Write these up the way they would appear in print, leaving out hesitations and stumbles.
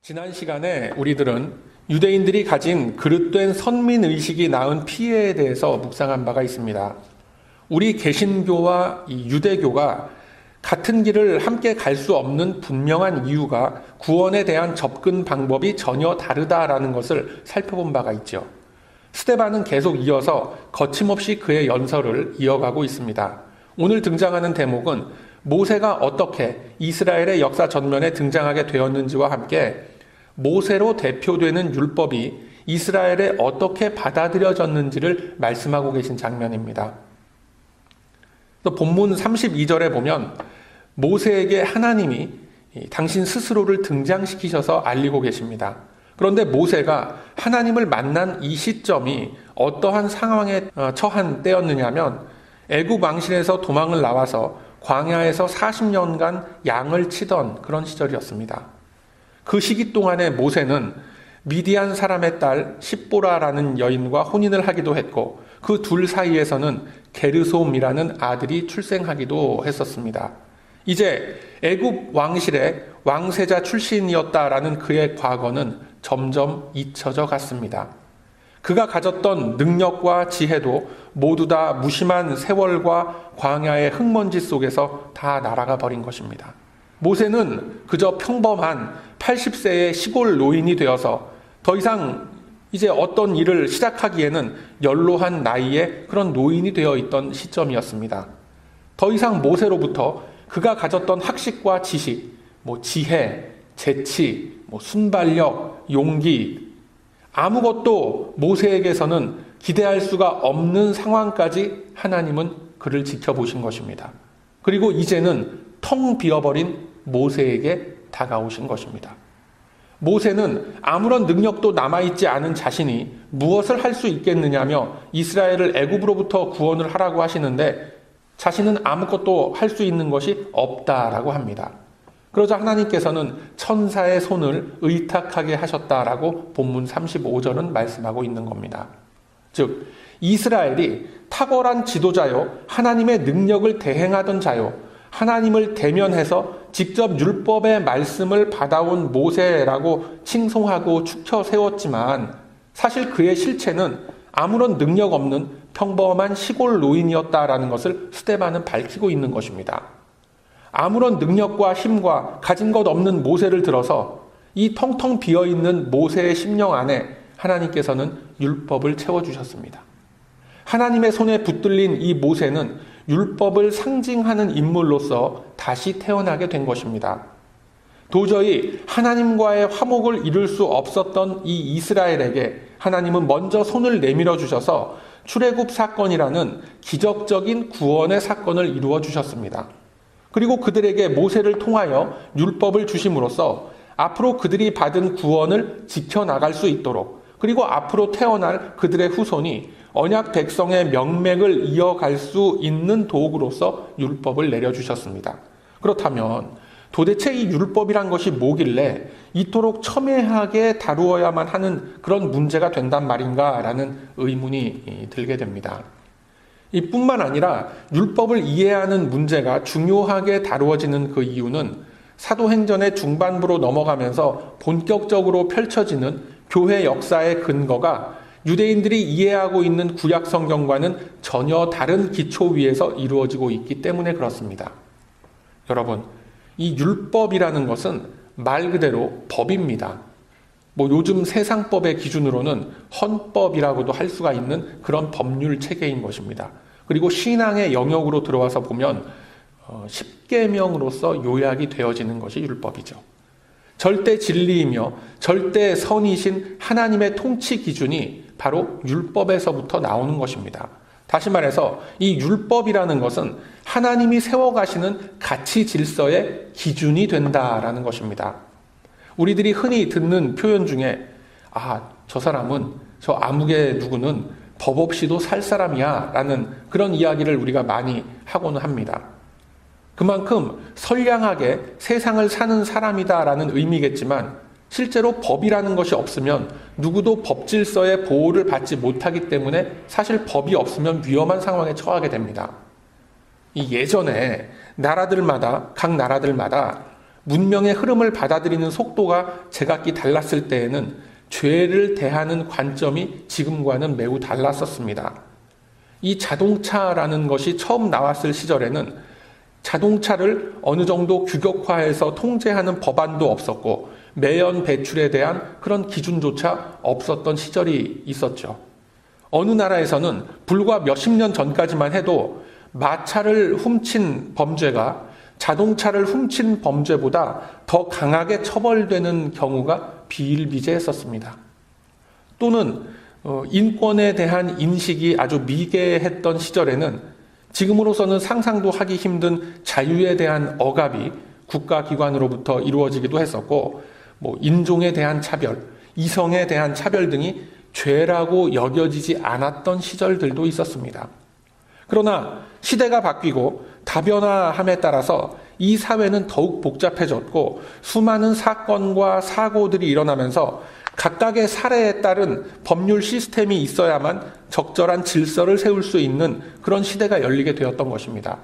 지난 시간에 우리들은 유대인들이 가진 그릇된 선민의식이 낳은 피해에 대해서 묵상한 바가 있습니다. 우리 개신교와 이 유대교가 같은 길을 함께 갈 수 없는 분명한 이유가 구원에 대한 접근 방법이 전혀 다르다라는 것을 살펴본 바가 있죠. 스데반은 계속 이어서 거침없이 그의 연설을 이어가고 있습니다. 오늘 등장하는 대목은 모세가 어떻게 이스라엘의 역사 전면에 등장하게 되었는지와 함께 모세로 대표되는 율법이 이스라엘에 어떻게 받아들여졌는지를 말씀하고 계신 장면입니다. 또 본문 32절에 보면 모세에게 하나님이 당신 스스로를 등장시키셔서 알리고 계십니다. 그런데 모세가 하나님을 만난 이 시점이 어떠한 상황에 처한 때였느냐면 애굽 왕실에서 도망을 나와서 광야에서 40년간 양을 치던 그런 시절이었습니다. 그 시기 동안에 모세는 미디안 사람의 딸 십보라라는 여인과 혼인을 하기도 했고 그 둘 사이에서는 게르솜이라는 아들이 출생하기도 했었습니다. 이제 애굽 왕실의 왕세자 출신이었다라는 그의 과거는 점점 잊혀져 갔습니다. 그가 가졌던 능력과 지혜도 모두 다 무심한 세월과 광야의 흙먼지 속에서 다 날아가 버린 것입니다. 모세는 그저 평범한 80세의 시골 노인이 되어서 더 이상 이제 어떤 일을 시작하기에는 연로한 나이에 그런 노인이 되어 있던 시점이었습니다. 더 이상 모세로부터 그가 가졌던 학식과 지식, 지혜, 재치, 순발력, 용기, 아무것도 모세에게서는 기대할 수가 없는 상황까지 하나님은 그를 지켜보신 것입니다. 그리고 이제는 텅 비어버린 모세에게 다가오신 것입니다. 모세는 아무런 능력도 남아있지 않은 자신이 무엇을 할 수 있겠느냐며 이스라엘을 애굽으로부터 구원을 하라고 하시는데 자신은 아무것도 할 수 있는 것이 없다라고 합니다. 그러자 하나님께서는 천사의 손을 의탁하게 하셨다라고 본문 35절은 말씀하고 있는 겁니다. 즉 이스라엘이 탁월한 지도자요, 하나님의 능력을 대행하던 자요, 하나님을 대면해서 직접 율법의 말씀을 받아온 모세라고 칭송하고 축혀 세웠지만 사실 그의 실체는 아무런 능력 없는 평범한 시골 노인이었다라는 것을 스데반은 밝히고 있는 것입니다. 아무런 능력과 힘과 가진 것 없는 모세를 들어서 이 텅텅 비어있는 모세의 심령 안에 하나님께서는 율법을 채워주셨습니다. 하나님의 손에 붙들린 이 모세는 율법을 상징하는 인물로서 다시 태어나게 된 것입니다. 도저히 하나님과의 화목을 이룰 수 없었던 이 이스라엘에게 하나님은 먼저 손을 내밀어 주셔서 출애굽 사건이라는 기적적인 구원의 사건을 이루어 주셨습니다. 그리고 그들에게 모세를 통하여 율법을 주심으로써 앞으로 그들이 받은 구원을 지켜나갈 수 있도록, 그리고 앞으로 태어날 그들의 후손이 언약 백성의 명맥을 이어갈 수 있는 도구로서 율법을 내려주셨습니다. 그렇다면 도대체 이 율법이란 것이 뭐길래 이토록 첨예하게 다루어야만 하는 그런 문제가 된단 말인가라는 의문이 들게 됩니다. 이뿐만 아니라 율법을 이해하는 문제가 중요하게 다루어지는 그 이유는 사도행전의 중반부로 넘어가면서 본격적으로 펼쳐지는 교회 역사의 근거가 유대인들이 이해하고 있는 구약 성경과는 전혀 다른 기초 위에서 이루어지고 있기 때문에 그렇습니다. 여러분, 이 율법이라는 것은 말 그대로 법입니다. 요즘 세상법의 기준으로는 헌법이라고도 할 수가 있는 그런 법률 체계인 것입니다. 그리고 신앙의 영역으로 들어와서 보면 10계명으로서 요약이 되어지는 것이 율법이죠. 절대 진리이며 절대 선이신 하나님의 통치 기준이 바로 율법에서부터 나오는 것입니다. 다시 말해서 이 율법이라는 것은 하나님이 세워가시는 가치 질서의 기준이 된다라는 것입니다. 우리들이 흔히 듣는 표현 중에 저 사람은, 저 아무개 누구는 법 없이도 살 사람이야 라는 그런 이야기를 우리가 많이 하고는 합니다. 그만큼 선량하게 세상을 사는 사람이다라는 의미겠지만 실제로 법이라는 것이 없으면 누구도 법 질서의 보호를 받지 못하기 때문에 사실 법이 없으면 위험한 상황에 처하게 됩니다. 이 예전에 각 나라들마다 문명의 흐름을 받아들이는 속도가 제각기 달랐을 때에는 죄를 대하는 관점이 지금과는 매우 달랐었습니다. 이 자동차라는 것이 처음 나왔을 시절에는 자동차를 어느 정도 규격화해서 통제하는 법안도 없었고 매연 배출에 대한 그런 기준조차 없었던 시절이 있었죠. 어느 나라에서는 불과 몇십 년 전까지만 해도 마차를 훔친 범죄가 자동차를 훔친 범죄보다 더 강하게 처벌되는 경우가 비일비재했었습니다. 또는 인권에 대한 인식이 아주 미개했던 시절에는 지금으로서는 상상도 하기 힘든 자유에 대한 억압이 국가기관으로부터 이루어지기도 했었고, 인종에 대한 차별, 이성에 대한 차별 등이 죄라고 여겨지지 않았던 시절들도 있었습니다. 그러나 시대가 바뀌고 다변화함에 따라서 이 사회는 더욱 복잡해졌고 수많은 사건과 사고들이 일어나면서 각각의 사례에 따른 법률 시스템이 있어야만 적절한 질서를 세울 수 있는 그런 시대가 열리게 되었던 것입니다.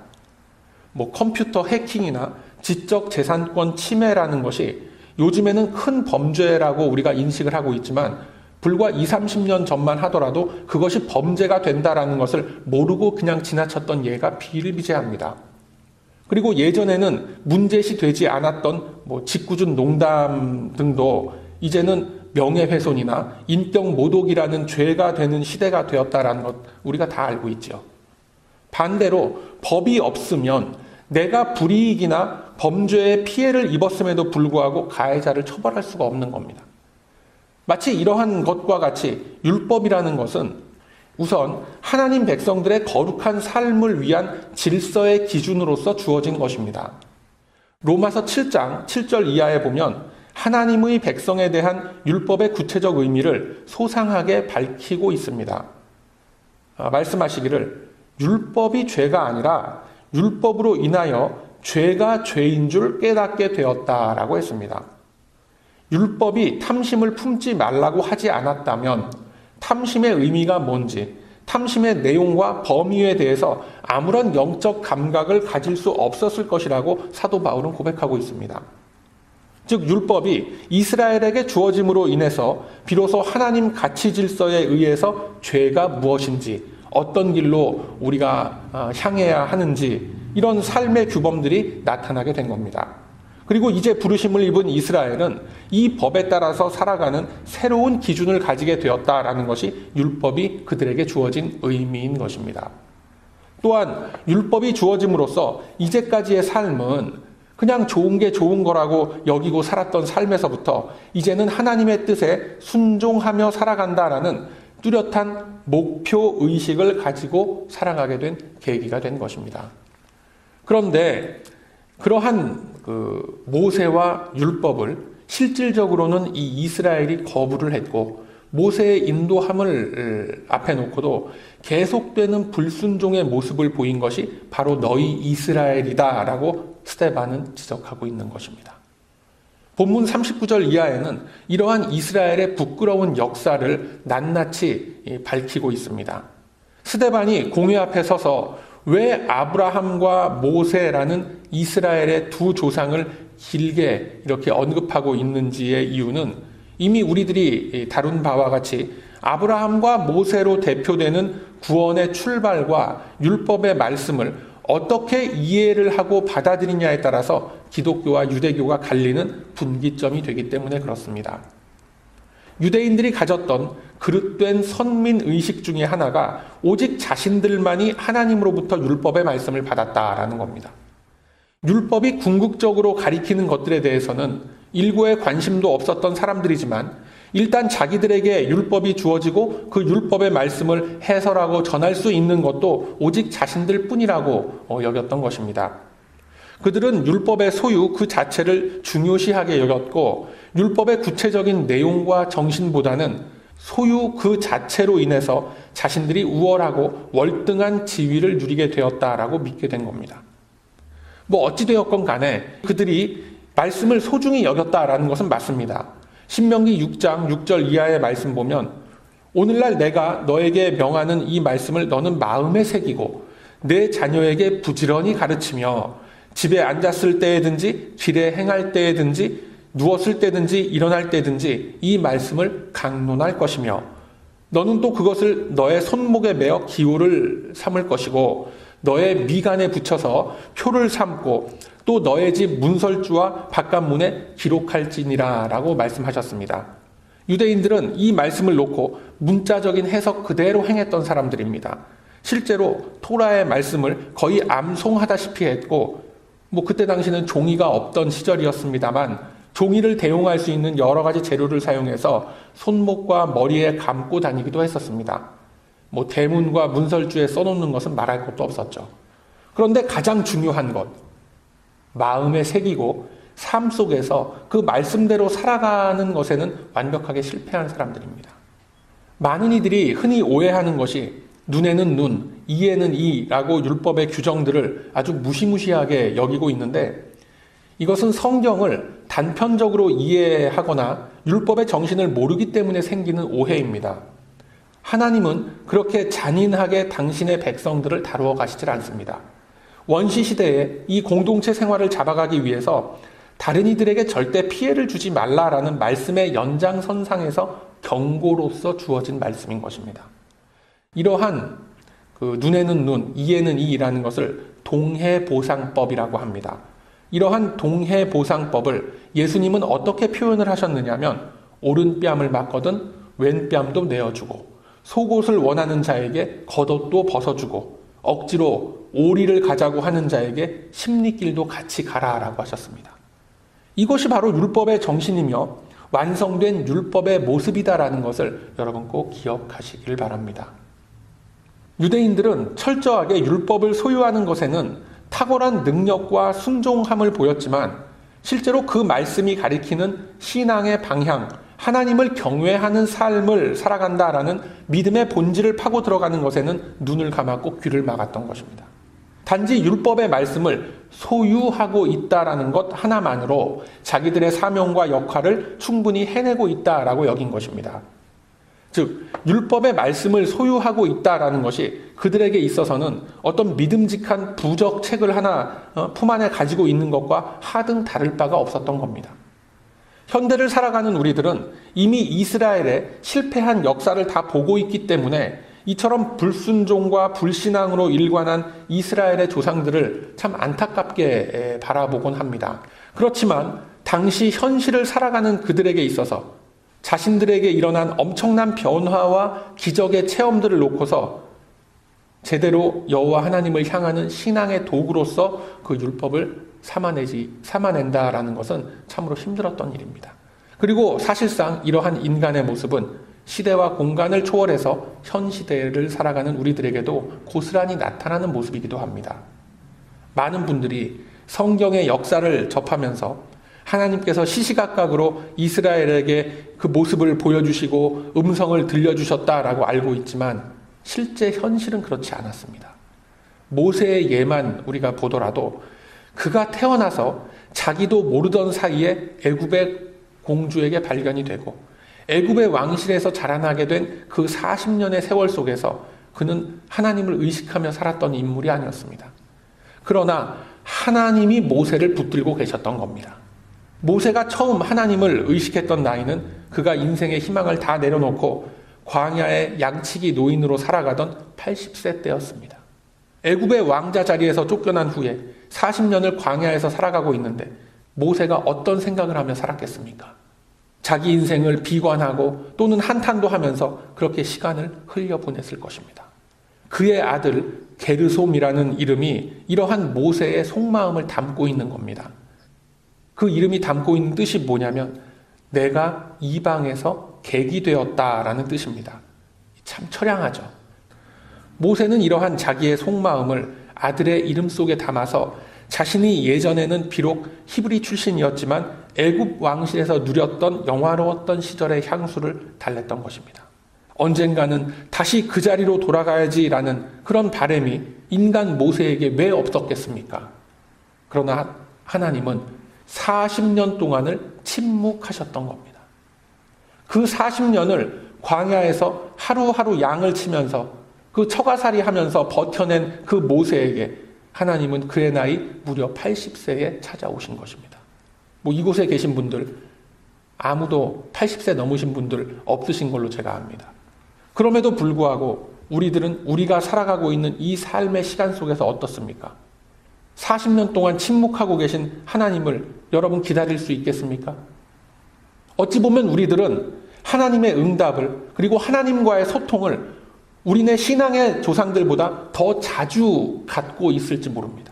컴퓨터 해킹이나 지적 재산권 침해라는 것이 요즘에는 큰 범죄라고 우리가 인식을 하고 있지만 불과 20, 30년 전만 하더라도 그것이 범죄가 된다라는 것을 모르고 그냥 지나쳤던 예가 비일비재합니다. 그리고 예전에는 문제시 되지 않았던 짓궂은 농담 등도 이제는 명예훼손이나 인격 모독이라는 죄가 되는 시대가 되었다라는 것 우리가 다 알고 있죠. 반대로 법이 없으면 내가 불이익이나 범죄의 피해를 입었음에도 불구하고 가해자를 처벌할 수가 없는 겁니다. 마치 이러한 것과 같이 율법이라는 것은 우선 하나님 백성들의 거룩한 삶을 위한 질서의 기준으로서 주어진 것입니다. 로마서 7장 7절 이하에 보면 하나님의 백성에 대한 율법의 구체적 의미를 소상하게 밝히고 있습니다. 말씀하시기를 율법이 죄가 아니라 율법으로 인하여 죄가 죄인 줄 깨닫게 되었다라고 했습니다. 율법이 탐심을 품지 말라고 하지 않았다면 탐심의 의미가 뭔지, 탐심의 내용과 범위에 대해서 아무런 영적 감각을 가질 수 없었을 것이라고 사도 바울은 고백하고 있습니다. 즉 율법이 이스라엘에게 주어짐으로 인해서 비로소 하나님 가치 질서에 의해서 죄가 무엇인지, 어떤 길로 우리가 향해야 하는지 이런 삶의 규범들이 나타나게 된 겁니다. 그리고 이제 부르심을 입은 이스라엘은 이 법에 따라서 살아가는 새로운 기준을 가지게 되었다라는 것이 율법이 그들에게 주어진 의미인 것입니다. 또한 율법이 주어짐으로써 이제까지의 삶은 그냥 좋은 게 좋은 거라고 여기고 살았던 삶에서부터 이제는 하나님의 뜻에 순종하며 살아간다라는 뚜렷한 목표 의식을 가지고 살아가게 된 계기가 된 것입니다. 그런데 그러한 모세와 율법을 실질적으로는 이 이스라엘이 거부를 했고 모세의 인도함을 앞에 놓고도 계속되는 불순종의 모습을 보인 것이 바로 너희 이스라엘이다라고 스데반은 지적하고 있는 것입니다. 본문 39절 이하에는 이러한 이스라엘의 부끄러운 역사를 낱낱이 밝히고 있습니다. 스데반이 공회 앞에 서서 왜 아브라함과 모세라는 이스라엘의 두 조상을 길게 이렇게 언급하고 있는지의 이유는 이미 우리들이 다룬 바와 같이 아브라함과 모세로 대표되는 구원의 출발과 율법의 말씀을 어떻게 이해를 하고 받아들이냐에 따라서 기독교와 유대교가 갈리는 분기점이 되기 때문에 그렇습니다. 유대인들이 가졌던 그릇된 선민의식 중에 하나가 오직 자신들만이 하나님으로부터 율법의 말씀을 받았다라는 겁니다. 율법이 궁극적으로 가리키는 것들에 대해서는 일부에 관심도 없었던 사람들이지만 일단 자기들에게 율법이 주어지고 그 율법의 말씀을 해설하고 전할 수 있는 것도 오직 자신들 뿐이라고 여겼던 것입니다. 그들은 율법의 소유 그 자체를 중요시하게 여겼고 율법의 구체적인 내용과 정신보다는 소유 그 자체로 인해서 자신들이 우월하고 월등한 지위를 누리게 되었다라고 믿게 된 겁니다. 어찌되었건 간에 그들이 말씀을 소중히 여겼다라는 것은 맞습니다. 신명기 6장 6절 이하의 말씀 보면 오늘날 내가 너에게 명하는 이 말씀을 너는 마음에 새기고 내 자녀에게 부지런히 가르치며 집에 앉았을 때든지 길에 행할 때든지 누웠을 때든지 일어날 때든지 이 말씀을 강론할 것이며 너는 또 그것을 너의 손목에 매어 기호를 삼을 것이고 너의 미간에 붙여서 표를 삼고 또 너의 집 문설주와 바깥문에 기록할지니라 라고 말씀하셨습니다. 유대인들은 이 말씀을 놓고 문자적인 해석 그대로 행했던 사람들입니다. 실제로 토라의 말씀을 거의 암송하다시피 했고 그때 당시는 종이가 없던 시절이었습니다만 종이를 대용할 수 있는 여러 가지 재료를 사용해서 손목과 머리에 감고 다니기도 했었습니다. 대문과 문설주에 써놓는 것은 말할 것도 없었죠. 그런데 가장 중요한 것, 마음에 새기고 삶 속에서 그 말씀대로 살아가는 것에는 완벽하게 실패한 사람들입니다. 많은 이들이 흔히 오해하는 것이 눈에는 눈, 이에는 이라고 율법의 규정들을 아주 무시무시하게 여기고 있는데 이것은 성경을 단편적으로 이해하거나 율법의 정신을 모르기 때문에 생기는 오해입니다. 하나님은 그렇게 잔인하게 당신의 백성들을 다루어 가시질 않습니다. 원시 시대에 이 공동체 생활을 잡아가기 위해서 다른 이들에게 절대 피해를 주지 말라라는 말씀의 연장선상에서 경고로서 주어진 말씀인 것입니다. 이러한 눈에는 눈, 이에는 이라는 것을 동해보상법이라고 합니다. 이러한 동해보상법을 예수님은 어떻게 표현을 하셨느냐면 오른뺨을 맞거든 왼뺨도 내어주고 속옷을 원하는 자에게 겉옷도 벗어주고 억지로 오리를 가자고 하는 자에게 십리길도 같이 가라라고 하셨습니다. 이것이 바로 율법의 정신이며 완성된 율법의 모습이다라는 것을 여러분 꼭 기억하시길 바랍니다. 유대인들은 철저하게 율법을 소유하는 것에는 탁월한 능력과 순종함을 보였지만 실제로 그 말씀이 가리키는 신앙의 방향, 하나님을 경외하는 삶을 살아간다라는 믿음의 본질을 파고 들어가는 것에는 눈을 감았고 귀를 막았던 것입니다. 단지 율법의 말씀을 소유하고 있다라는 것 하나만으로 자기들의 사명과 역할을 충분히 해내고 있다라고 여긴 것입니다. 즉 율법의 말씀을 소유하고 있다라는 것이 그들에게 있어서는 어떤 믿음직한 부적책을 하나 품 안에 가지고 있는 것과 하등 다를 바가 없었던 겁니다. 현대를 살아가는 우리들은 이미 이스라엘의 실패한 역사를 다 보고 있기 때문에 이처럼 불순종과 불신앙으로 일관한 이스라엘의 조상들을 참 안타깝게 바라보곤 합니다. 그렇지만 당시 현실을 살아가는 그들에게 있어서 자신들에게 일어난 엄청난 변화와 기적의 체험들을 놓고서 제대로 여호와 하나님을 향하는 신앙의 도구로서 그 율법을 삼아낸다라는 것은 참으로 힘들었던 일입니다. 그리고 사실상 이러한 인간의 모습은 시대와 공간을 초월해서 현 시대를 살아가는 우리들에게도 고스란히 나타나는 모습이기도 합니다. 많은 분들이 성경의 역사를 접하면서 하나님께서 시시각각으로 이스라엘에게 그 모습을 보여주시고 음성을 들려주셨다라고 알고 있지만 실제 현실은 그렇지 않았습니다. 모세의 예만 우리가 보더라도 그가 태어나서 자기도 모르던 사이에 애굽의 공주에게 발견이 되고 애굽의 왕실에서 자라나게 된 그 40년의 세월 속에서 그는 하나님을 의식하며 살았던 인물이 아니었습니다. 그러나 하나님이 모세를 붙들고 계셨던 겁니다. 모세가 처음 하나님을 의식했던 나이는 그가 인생의 희망을 다 내려놓고 광야의 양치기 노인으로 살아가던 80세 때였습니다. 애굽의 왕자 자리에서 쫓겨난 후에 40년을 광야에서 살아가고 있는데 모세가 어떤 생각을 하며 살았겠습니까? 자기 인생을 비관하고 또는 한탄도 하면서 그렇게 시간을 흘려보냈을 것입니다. 그의 아들 게르솜이라는 이름이 이러한 모세의 속마음을 담고 있는 겁니다. 그 이름이 담고 있는 뜻이 뭐냐면 내가 이방에서 객이 되었다라는 뜻입니다. 참 처량하죠. 모세는 이러한 자기의 속마음을 아들의 이름 속에 담아서 자신이 예전에는 비록 히브리 출신이었지만 애굽 왕실에서 누렸던 영화로웠던 시절의 향수를 달랬던 것입니다. 언젠가는 다시 그 자리로 돌아가야지라는 그런 바람이 인간 모세에게 왜 없었겠습니까? 그러나 하나님은 40년 동안을 침묵하셨던 겁니다. 그 40년을 광야에서 하루하루 양을 치면서 그 처가살이 하면서 버텨낸 그 모세에게 하나님은 그의 나이 무려 80세에 찾아오신 것입니다. 이곳에 계신 분들 아무도 80세 넘으신 분들 없으신 걸로 제가 압니다. 그럼에도 불구하고 우리들은 우리가 살아가고 있는 이 삶의 시간 속에서 어떻습니까? 40년 동안 침묵하고 계신 하나님을 여러분 기다릴 수 있겠습니까? 어찌 보면 우리들은 하나님의 응답을 그리고 하나님과의 소통을 우리네 신앙의 조상들보다 더 자주 갖고 있을지 모릅니다.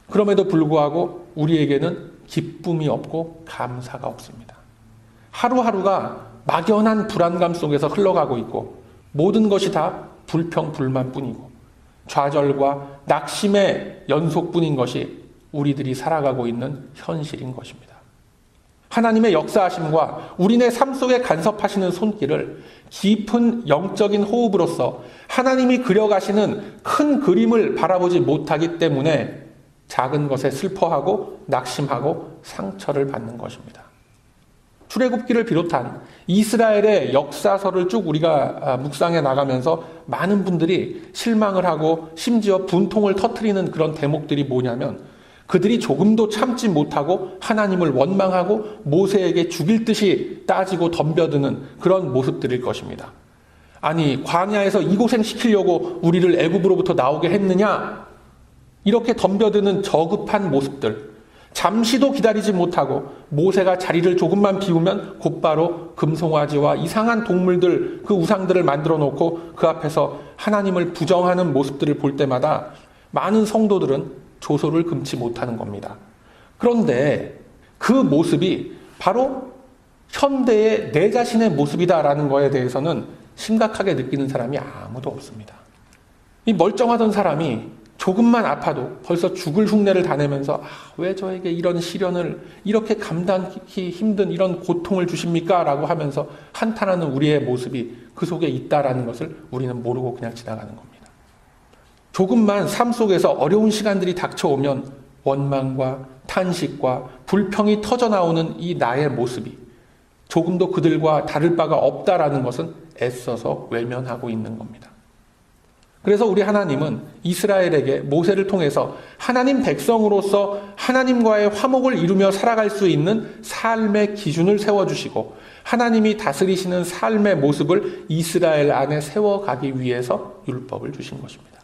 그럼에도 불구하고 우리에게는 기쁨이 없고 감사가 없습니다. 하루하루가 막연한 불안감 속에서 흘러가고 있고 모든 것이 다 불평, 불만뿐이고 좌절과 낙심의 연속뿐인 것이 우리들이 살아가고 있는 현실인 것입니다. 하나님의 역사하심과 우리네 삶 속에 간섭하시는 손길을 깊은 영적인 호흡으로서 하나님이 그려가시는 큰 그림을 바라보지 못하기 때문에 작은 것에 슬퍼하고 낙심하고 상처를 받는 것입니다. 출애굽기를 비롯한 이스라엘의 역사서를 쭉 우리가 묵상해 나가면서 많은 분들이 실망을 하고 심지어 분통을 터뜨리는 그런 대목들이 뭐냐면 그들이 조금도 참지 못하고 하나님을 원망하고 모세에게 죽일 듯이 따지고 덤벼드는 그런 모습들일 것입니다. 아니, 광야에서 이 고생 시키려고 우리를 애굽으로부터 나오게 했느냐? 이렇게 덤벼드는 저급한 모습들, 잠시도 기다리지 못하고 모세가 자리를 조금만 비우면 곧바로 금송아지와 이상한 동물들, 그 우상들을 만들어 놓고 그 앞에서 하나님을 부정하는 모습들을 볼 때마다 많은 성도들은 조소를 금치 못하는 겁니다. 그런데 그 모습이 바로 현대의 내 자신의 모습이다라는 거에 대해서는 심각하게 느끼는 사람이 아무도 없습니다. 이 멀쩡하던 사람이 조금만 아파도 벌써 죽을 흉내를 다 내면서 왜 저에게 이런 시련을 이렇게 감당하기 힘든 이런 고통을 주십니까? 라고 하면서 한탄하는 우리의 모습이 그 속에 있다라는 것을 우리는 모르고 그냥 지나가는 겁니다. 조금만 삶 속에서 어려운 시간들이 닥쳐오면 원망과 탄식과 불평이 터져나오는 이 나의 모습이 조금도 그들과 다를 바가 없다라는 것은 애써서 외면하고 있는 겁니다. 그래서 우리 하나님은 이스라엘에게 모세를 통해서 하나님 백성으로서 하나님과의 화목을 이루며 살아갈 수 있는 삶의 기준을 세워주시고 하나님이 다스리시는 삶의 모습을 이스라엘 안에 세워가기 위해서 율법을 주신 것입니다.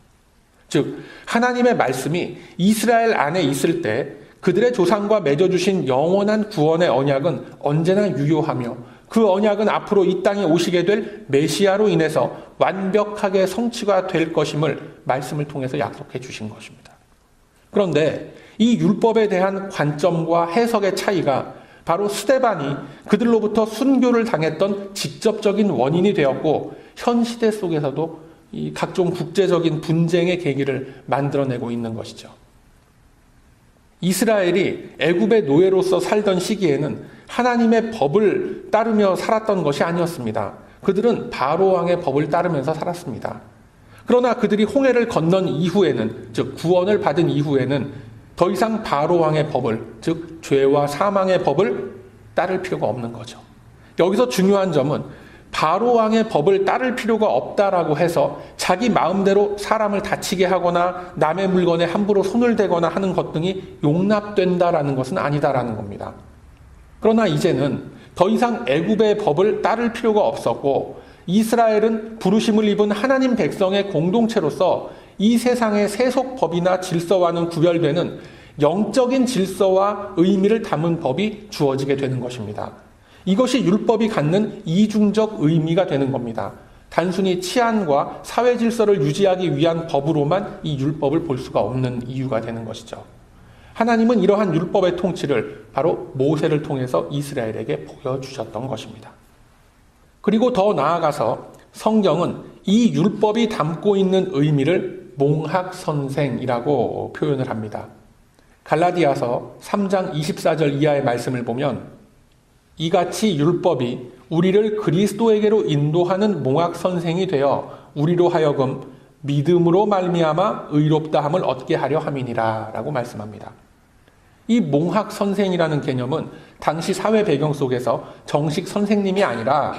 즉 하나님의 말씀이 이스라엘 안에 있을 때 그들의 조상과 맺어주신 영원한 구원의 언약은 언제나 유효하며 그 언약은 앞으로 이 땅에 오시게 될 메시아로 인해서 완벽하게 성취가 될 것임을 말씀을 통해서 약속해 주신 것입니다. 그런데 이 율법에 대한 관점과 해석의 차이가 바로 스데반이 그들로부터 순교를 당했던 직접적인 원인이 되었고 현 시대 속에서도 이 각종 국제적인 분쟁의 계기를 만들어내고 있는 것이죠. 이스라엘이 애굽의 노예로서 살던 시기에는 하나님의 법을 따르며 살았던 것이 아니었습니다. 그들은 바로 왕의 법을 따르면서 살았습니다. 그러나 그들이 홍해를 건넌 이후에는, 즉 구원을 받은 이후에는 더 이상 바로 왕의 법을, 즉 죄와 사망의 법을 따를 필요가 없는 거죠. 여기서 중요한 점은 바로 왕의 법을 따를 필요가 없다라고 해서 자기 마음대로 사람을 다치게 하거나 남의 물건에 함부로 손을 대거나 하는 것 등이 용납된다라는 것은 아니다라는 겁니다. 그러나 이제는 더 이상 애굽의 법을 따를 필요가 없었고 이스라엘은 부르심을 입은 하나님 백성의 공동체로서 이 세상의 세속법이나 질서와는 구별되는 영적인 질서와 의미를 담은 법이 주어지게 되는 것입니다. 이것이 율법이 갖는 이중적 의미가 되는 겁니다. 단순히 치안과 사회 질서를 유지하기 위한 법으로만 이 율법을 볼 수가 없는 이유가 되는 것이죠. 하나님은 이러한 율법의 통치를 바로 모세를 통해서 이스라엘에게 보여주셨던 것입니다. 그리고 더 나아가서 성경은 이 율법이 담고 있는 의미를 몽학선생이라고 표현을 합니다. 갈라디아서 3장 24절 이하의 말씀을 보면 이같이 율법이 우리를 그리스도에게로 인도하는 몽학선생이 되어 우리로 하여금 믿음으로 말미암아 의롭다함을 얻게 하려 함이니라 라고 말씀합니다. 이 몽학선생이라는 개념은 당시 사회 배경 속에서 정식 선생님이 아니라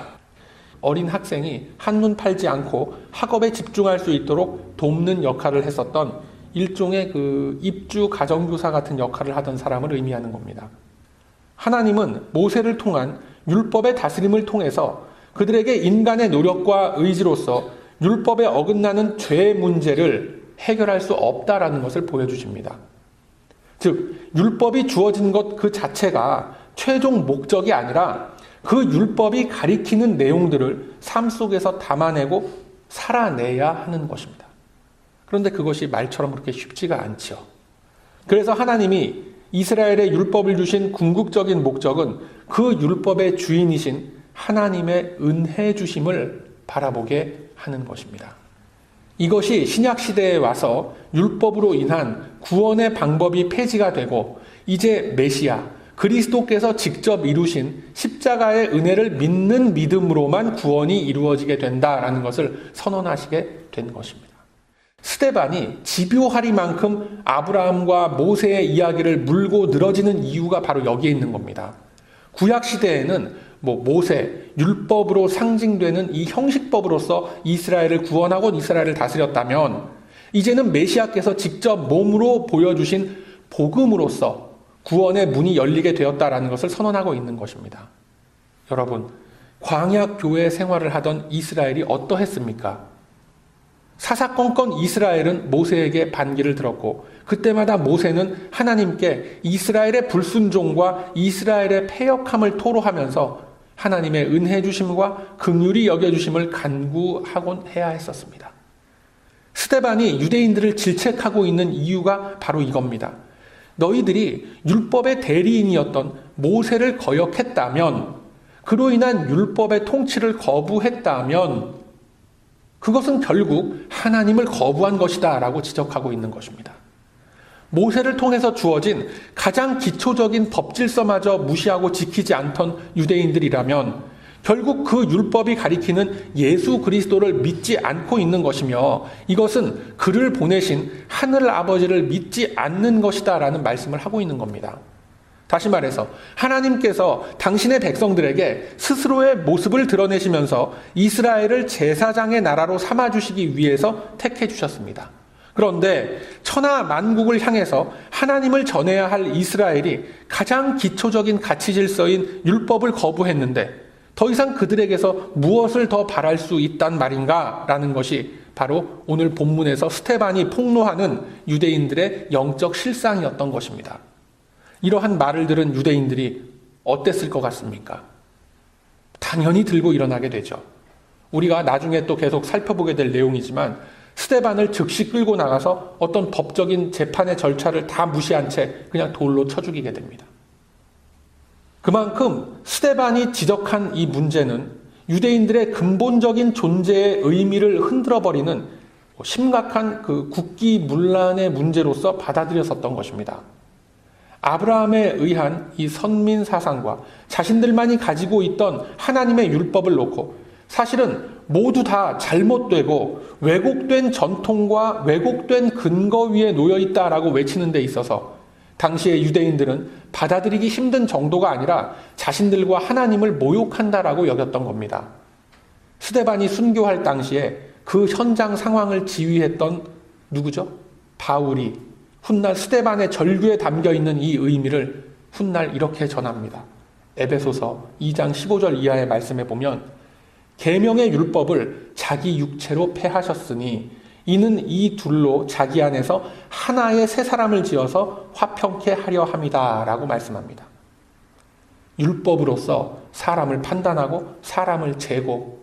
어린 학생이 한눈 팔지 않고 학업에 집중할 수 있도록 돕는 역할을 했었던 일종의 그 입주 가정교사 같은 역할을 하던 사람을 의미하는 겁니다. 하나님은 모세를 통한 율법의 다스림을 통해서 그들에게 인간의 노력과 의지로서 율법에 어긋나는 죄의 문제를 해결할 수 없다라는 것을 보여주십니다. 즉, 율법이 주어진 것 그 자체가 최종 목적이 아니라 그 율법이 가리키는 내용들을 삶 속에서 담아내고 살아내야 하는 것입니다. 그런데 그것이 말처럼 그렇게 쉽지가 않죠. 그래서 하나님이 이스라엘의 율법을 주신 궁극적인 목적은 그 율법의 주인이신 하나님의 은혜 주심을 바라보게 하는 것입니다. 이것이 신약 시대에 와서 율법으로 인한 구원의 방법이 폐지가 되고 이제 메시아, 그리스도께서 직접 이루신 십자가의 은혜를 믿는 믿음으로만 구원이 이루어지게 된다라는 것을 선언하시게 된 것입니다. 스데반이 집요하리만큼 아브라함과 모세의 이야기를 물고 늘어지는 이유가 바로 여기에 있는 겁니다. 구약 시대에는 모세, 율법으로 상징되는 이 형식법으로서 이스라엘을 구원하고 이스라엘을 다스렸다면 이제는 메시아께서 직접 몸으로 보여주신 복음으로서 구원의 문이 열리게 되었다라는 것을 선언하고 있는 것입니다. 여러분, 광야 교회 생활을 하던 이스라엘이 어떠했습니까? 사사건건 이스라엘은 모세에게 반기를 들었고 그때마다 모세는 하나님께 이스라엘의 불순종과 이스라엘의 패역함을 토로하면서 하나님의 은혜 주심과 긍휼히 여겨주심을 간구하곤 해야 했었습니다. 스데반이 유대인들을 질책하고 있는 이유가 바로 이겁니다. 너희들이 율법의 대리인이었던 모세를 거역했다면, 그로 인한 율법의 통치를 거부했다면 그것은 결국 하나님을 거부한 것이다 라고 지적하고 있는 것입니다. 모세를 통해서 주어진 가장 기초적인 법질서마저 무시하고 지키지 않던 유대인들이라면 결국 그 율법이 가리키는 예수 그리스도를 믿지 않고 있는 것이며 이것은 그를 보내신 하늘 아버지를 믿지 않는 것이다 라는 말씀을 하고 있는 겁니다. 다시 말해서 하나님께서 당신의 백성들에게 스스로의 모습을 드러내시면서 이스라엘을 제사장의 나라로 삼아주시기 위해서 택해 주셨습니다. 그런데 천하 만국을 향해서 하나님을 전해야 할 이스라엘이 가장 기초적인 가치 질서인 율법을 거부했는데 더 이상 그들에게서 무엇을 더 바랄 수 있단 말인가 라는 것이 바로 오늘 본문에서 스데반이 폭로하는 유대인들의 영적 실상이었던 것입니다. 이러한 말을 들은 유대인들이 어땠을 것 같습니까? 당연히 들고 일어나게 되죠. 우리가 나중에 또 계속 살펴보게 될 내용이지만 스데반을 즉시 끌고 나가서 어떤 법적인 재판의 절차를 다 무시한 채 그냥 돌로 쳐 죽이게 됩니다. 그만큼 스데반이 지적한 이 문제는 유대인들의 근본적인 존재의 의미를 흔들어버리는 심각한 그 국기문란의 문제로서 받아들였었던 것입니다. 아브라함에 의한 이 선민 사상과 자신들만이 가지고 있던 하나님의 율법을 놓고 사실은 모두 다 잘못되고 왜곡된 전통과 왜곡된 근거 위에 놓여 있다라고 외치는 데 있어서 당시의 유대인들은 받아들이기 힘든 정도가 아니라 자신들과 하나님을 모욕한다라고 여겼던 겁니다. 스데반이 순교할 당시에 그 현장 상황을 지휘했던 누구죠? 바울이 훗날 스데반의 절규에 담겨있는 이 의미를 훗날 이렇게 전합니다. 에베소서 2장 15절 이하의 말씀에 보면 계명의 율법을 자기 육체로 폐하셨으니 이는 이 둘로 자기 안에서 하나의 새 사람을 지어서 화평케 하려 함이다 라고 말씀합니다. 율법으로서 사람을 판단하고 사람을 재고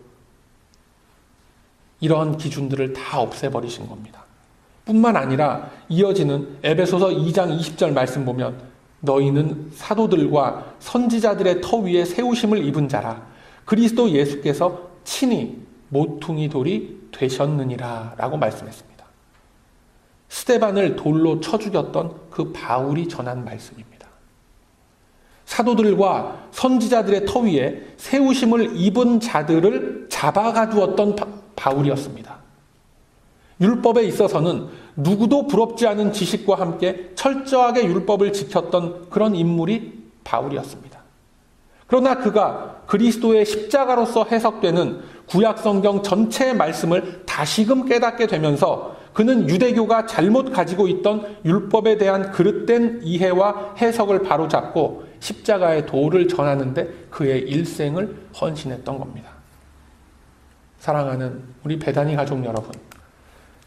이런 기준들을 다 없애버리신 겁니다. 뿐만 아니라 이어지는 에베소서 2장 20절 말씀 보면 너희는 사도들과 선지자들의 터 위에 세우심을 입은 자라 그리스도 예수께서 친히 모퉁이 돌이 되셨느니라 라고 말씀했습니다. 스데반을 돌로 쳐 죽였던 그 바울이 전한 말씀입니다. 사도들과 선지자들의 터 위에 세우심을 입은 자들을 잡아가두었던 바울이었습니다. 율법에 있어서는 누구도 부럽지 않은 지식과 함께 철저하게 율법을 지켰던 그런 인물이 바울이었습니다. 그러나 그가 그리스도의 십자가로서 해석되는 구약 성경 전체의 말씀을 다시금 깨닫게 되면서 그는 유대교가 잘못 가지고 있던 율법에 대한 그릇된 이해와 해석을 바로잡고 십자가의 도를 전하는데 그의 일생을 헌신했던 겁니다. 사랑하는 우리 베다니 가족 여러분,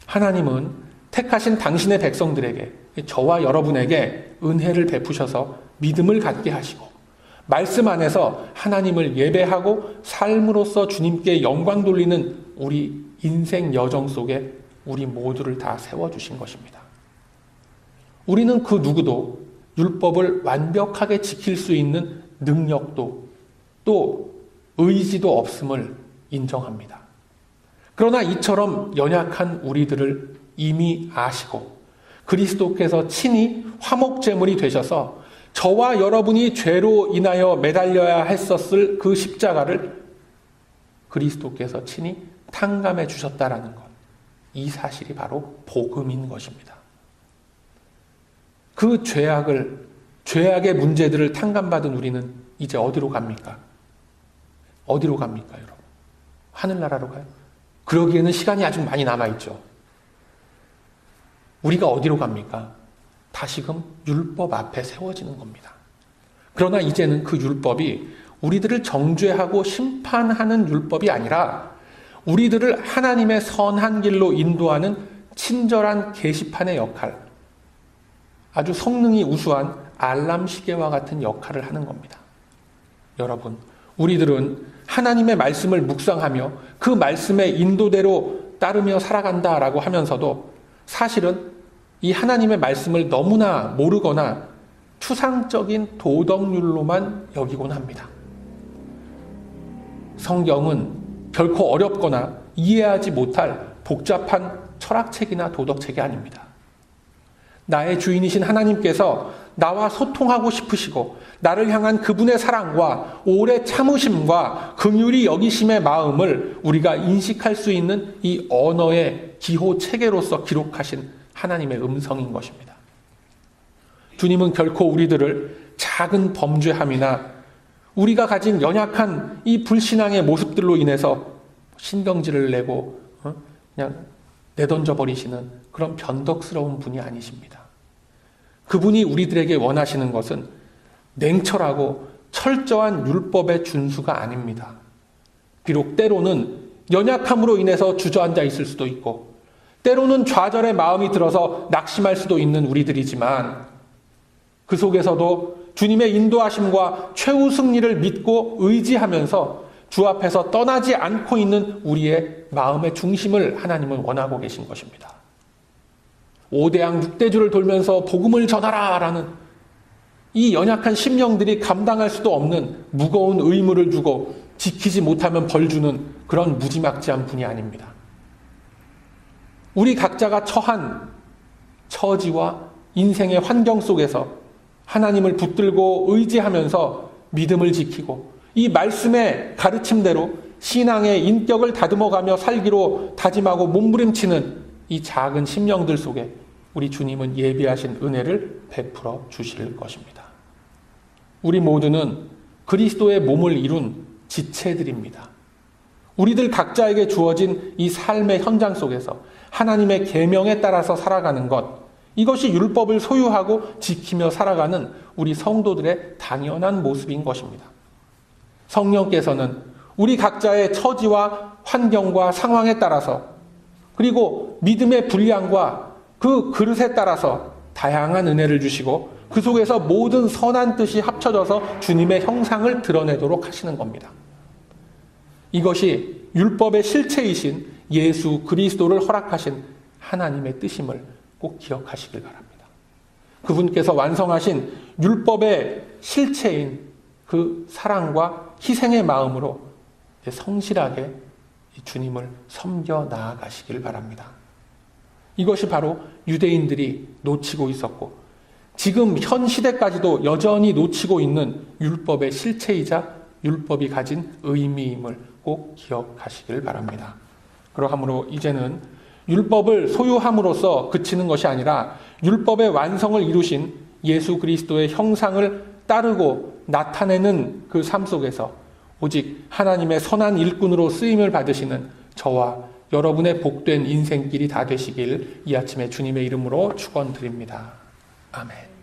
하나님은 택하신 당신의 백성들에게, 저와 여러분에게 은혜를 베푸셔서 믿음을 갖게 하시고 말씀 안에서 하나님을 예배하고 삶으로써 주님께 영광 돌리는 우리 인생 여정 속에 우리 모두를 다 세워주신 것입니다. 우리는 그 누구도 율법을 완벽하게 지킬 수 있는 능력도 또 의지도 없음을 인정합니다. 그러나 이처럼 연약한 우리들을 이미 아시고 그리스도께서 친히 화목제물이 되셔서 저와 여러분이 죄로 인하여 매달려야 했었을 그 십자가를 그리스도께서 친히 탕감해 주셨다라는 것. 이 사실이 바로 복음인 것입니다. 그 죄악의 문제들을 탕감받은 우리는 이제 어디로 갑니까? 어디로 갑니까, 여러분? 하늘나라로 가요? 그러기에는 시간이 아주 많이 남아있죠. 우리가 어디로 갑니까? 다시금 율법 앞에 세워지는 겁니다. 그러나 이제는 그 율법이 우리들을 정죄하고 심판하는 율법이 아니라 우리들을 하나님의 선한 길로 인도하는 친절한 게시판의 역할, 아주 성능이 우수한 알람 시계와 같은 역할을 하는 겁니다. 여러분, 우리들은 하나님의 말씀을 묵상하며 그 말씀의 인도대로 따르며 살아간다라고 하면서도 사실은 이 하나님의 말씀을 너무나 모르거나 추상적인 도덕률로만 여기곤 합니다. 성경은 결코 어렵거나 이해하지 못할 복잡한 철학책이나 도덕책이 아닙니다. 나의 주인이신 하나님께서 나와 소통하고 싶으시고 나를 향한 그분의 사랑과 오래 참으심과 긍휼히 여기심의 마음을 우리가 인식할 수 있는 이 언어의 기호 체계로서 기록하신 하나님의 음성인 것입니다. 주님은 결코 우리들을 작은 범죄함이나 우리가 가진 연약한 이 불신앙의 모습들로 인해서 신경질을 내고 그냥 내던져 버리시는 그런 변덕스러운 분이 아니십니다. 그분이 우리들에게 원하시는 것은 냉철하고 철저한 율법의 준수가 아닙니다. 비록 때로는 연약함으로 인해서 주저앉아 있을 수도 있고 때로는 좌절의 마음이 들어서 낙심할 수도 있는 우리들이지만 그 속에서도 주님의 인도하심과 최후 승리를 믿고 의지하면서 주 앞에서 떠나지 않고 있는 우리의 마음의 중심을 하나님은 원하고 계신 것입니다. 5대양 6대주를 돌면서 복음을 전하라라는 이 연약한 심령들이 감당할 수도 없는 무거운 의무를 주고 지키지 못하면 벌 주는 그런 무지막지한 분이 아닙니다. 우리 각자가 처한 처지와 인생의 환경 속에서 하나님을 붙들고 의지하면서 믿음을 지키고 이 말씀의 가르침대로 신앙의 인격을 다듬어가며 살기로 다짐하고 몸부림치는 이 작은 심령들 속에 우리 주님은 예비하신 은혜를 베풀어 주실 것입니다. 우리 모두는 그리스도의 몸을 이룬 지체들입니다. 우리들 각자에게 주어진 이 삶의 현장 속에서 하나님의 계명에 따라서 살아가는 것, 이것이 율법을 소유하고 지키며 살아가는 우리 성도들의 당연한 모습인 것입니다. 성령께서는 우리 각자의 처지와 환경과 상황에 따라서 그리고 믿음의 분량과 그 그릇에 따라서 다양한 은혜를 주시고 그 속에서 모든 선한 뜻이 합쳐져서 주님의 형상을 드러내도록 하시는 겁니다. 이것이 율법의 실체이신 예수 그리스도를 허락하신 하나님의 뜻임을 꼭 기억하시길 바랍니다. 그분께서 완성하신 율법의 실체인 그 사랑과 희생의 마음으로 성실하게 주님을 섬겨 나아가시길 바랍니다. 이것이 바로 유대인들이 놓치고 있었고 지금 현 시대까지도 여전히 놓치고 있는 율법의 실체이자 율법이 가진 의미임을 꼭 기억하시길 바랍니다. 그러므로 이제는 율법을 소유함으로써 그치는 것이 아니라 율법의 완성을 이루신 예수 그리스도의 형상을 따르고 나타내는 그 삶 속에서 오직 하나님의 선한 일꾼으로 쓰임을 받으시는 저와 여러분의 복된 인생길이 다 되시길 이 아침에 주님의 이름으로 축원드립니다. 아멘.